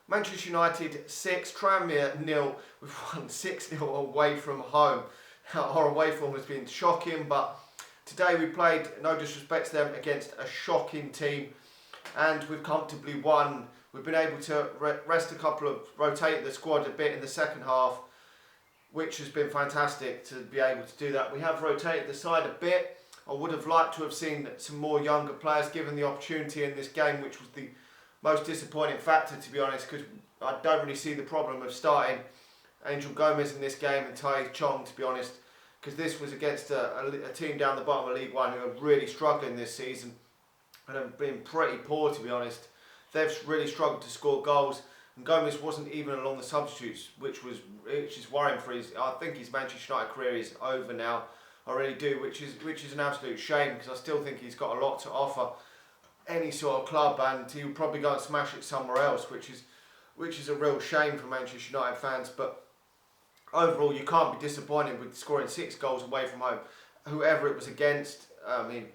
Manchester United 6, Tranmere 0. We've won 6-0 away from home. Our away form has been shocking, but today we played, no disrespect to them, against a shocking team, and we've comfortably won. We've been able to rotate the squad a bit in the second half, which has been fantastic to be able to do that. We have rotated the side a bit. I would have liked to have seen some more younger players given the opportunity in this game, which was the most disappointing factor, to be honest, because I don't really see the problem of starting Angel Gomez in this game and Tai Chong, to be honest, because this was against a team down the bottom of League One who are really struggling this season and have been pretty poor, to be honest. They've really struggled to score goals, and Gomez wasn't even along the substitutes, which is worrying for his. I think his Manchester United career is over now. I really do, which is an absolute shame, because I still think he's got a lot to offer any sort of club, and he'll probably go and smash it somewhere else, which is a real shame for Manchester United fans. But overall, you can't be disappointed with scoring 6 goals away from home, whoever it was against. I mean,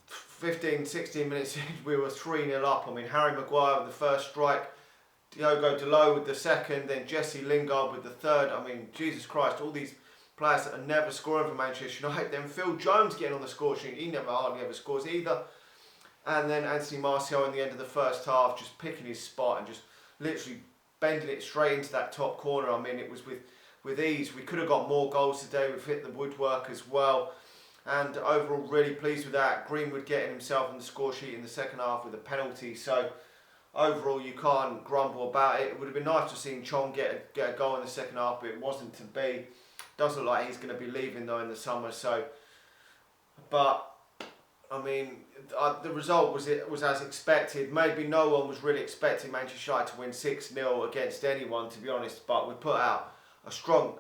15, 16 minutes in, we were 3-0 up. I mean, Harry Maguire with the first strike, Dalot with the second, then Jesse Lingard with the third. I mean, Jesus Christ, all these players that are never scoring for Manchester United. Then Phil Jones getting on the score sheet, he never hardly ever scores either. And then Anthony Martial in the end of the first half, just picking his spot and just literally bending it straight into that top corner. I mean, it was with ease. We could have got more goals today. We've hit the woodwork as well. And overall, really pleased with that. Greenwood getting himself on the score sheet in the second half with a penalty. So overall, you can't grumble about it. It would have been nice to have seen Chong get a goal in the second half, but it wasn't to be. Doesn't look like he's going to be leaving though in the summer. So, but I mean, the result was as expected. Maybe no one was really expecting Manchester United to win 6-0 against anyone, to be honest. But we put out a strong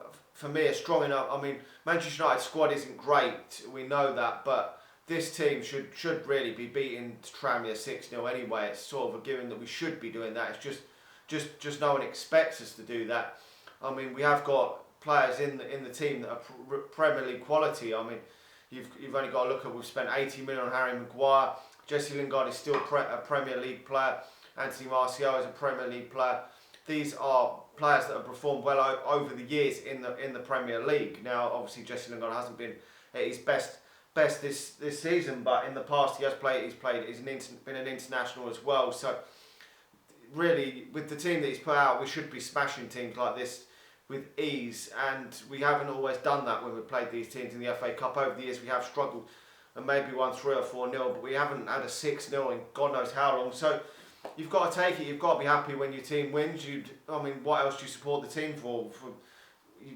enough. I mean, Manchester United squad isn't great, we know that, but this team should really be beating Tranmere 6-0 anyway. It's sort of a given that we should be doing that. It's just no one expects us to do that. I mean, we have got players in the team that are Premier League quality. I mean, you've only got to look at, we've spent 80 million on Harry Maguire. Jesse Lingard is still a Premier League player. Anthony Martial is a Premier League player. These are players that have performed well over the years in the Premier League. Now, obviously, Jesse Lingard hasn't been at his best this season, but in the past he's been an international as well. So, really, with the team that he's put out, we should be smashing teams like this with ease, and we haven't always done that when we've played these teams in the FA Cup. Over the years we have struggled and maybe won 3 or 4-0, but we haven't had a 6-0 in God knows how long. So you've got to take it, you've got to be happy when your team wins. I mean, what else do you support the team for?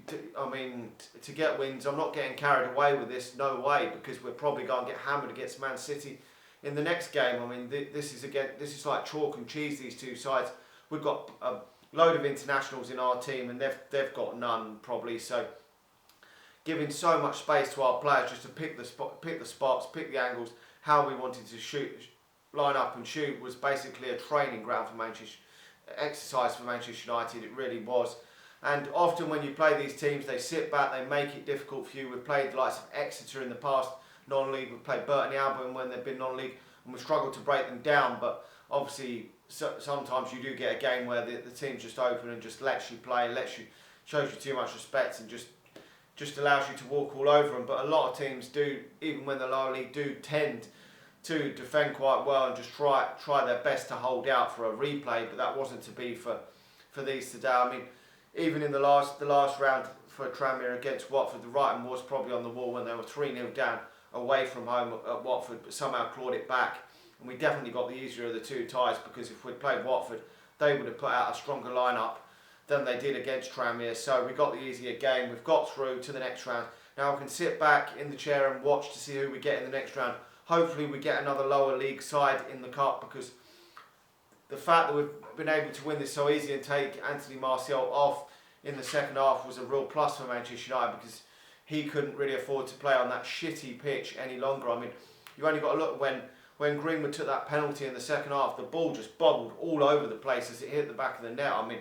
To get wins. I'm not getting carried away with this, no way, because we're probably going to get hammered against Man City in the next game. I mean, this is like chalk and cheese, these two sides. We've got a load of internationals in our team, and they've got none probably. So giving so much space to our players just to pick the spots, pick the angles, how we wanted to line up and shoot was basically a training ground for exercise for Manchester United. It really was. And often when you play these teams, they sit back, they make it difficult for you. We've played the likes of Exeter in the past, non-league. We've played Burton Albion when they've been non-league, and we've struggled to break them down. But obviously, sometimes you do get a game where the team's just open and just lets you play, shows you too much respect, and just allows you to walk all over them. But a lot of teams do, even when the lower league, do tend to defend quite well and just try their best to hold out for a replay. But that wasn't to be for these today. I mean, even in the last round for Tranmere against Watford, the writing was probably on the wall when they were 3-0 down away from home at Watford, but somehow clawed it back. And we definitely got the easier of the two ties, because if we'd played Watford, they would have put out a stronger lineup than they did against Tranmere. So we got the easier game. We've got through to the next round. Now I can sit back in the chair and watch to see who we get in the next round. Hopefully we get another lower league side in the cup, because the fact that we've been able to win this so easy and take Anthony Martial off in the second half was a real plus for Manchester United, because he couldn't really afford to play on that shitty pitch any longer. I mean, you only got to look when Greenwood took that penalty in the second half, the ball just bobbled all over the place as it hit the back of the net. I mean,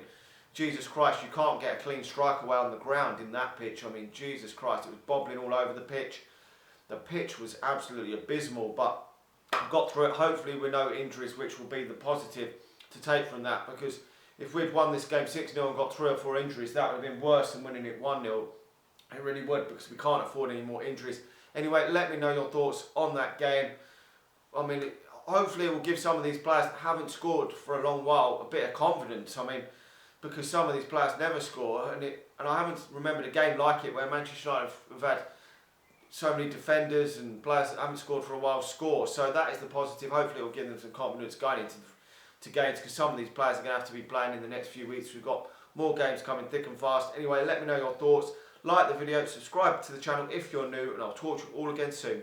Jesus Christ, you can't get a clean strike away on the ground in that pitch. I mean, Jesus Christ, it was bobbling all over the pitch. The pitch was absolutely abysmal, but got through it, hopefully with no injuries, which will be the positive to take from that, because if we'd won this game 6-0 and got 3 or 4 injuries, that would have been worse than winning it 1-0. It really would, because we can't afford any more injuries. Anyway, let me know your thoughts on that game. I mean, hopefully it will give some of these players that haven't scored for a long while a bit of confidence. I mean, because some of these players never score, and I haven't remembered a game like it where Manchester United have had so many defenders and players that haven't scored for a while score. So that is the positive. Hopefully it will give them some confidence going into games, because some of these players are going to have to be playing in the next few weeks. We've got more games coming thick and fast. Anyway, let me know your thoughts. Like the video, subscribe to the channel if you're new, and I'll talk to you all again soon.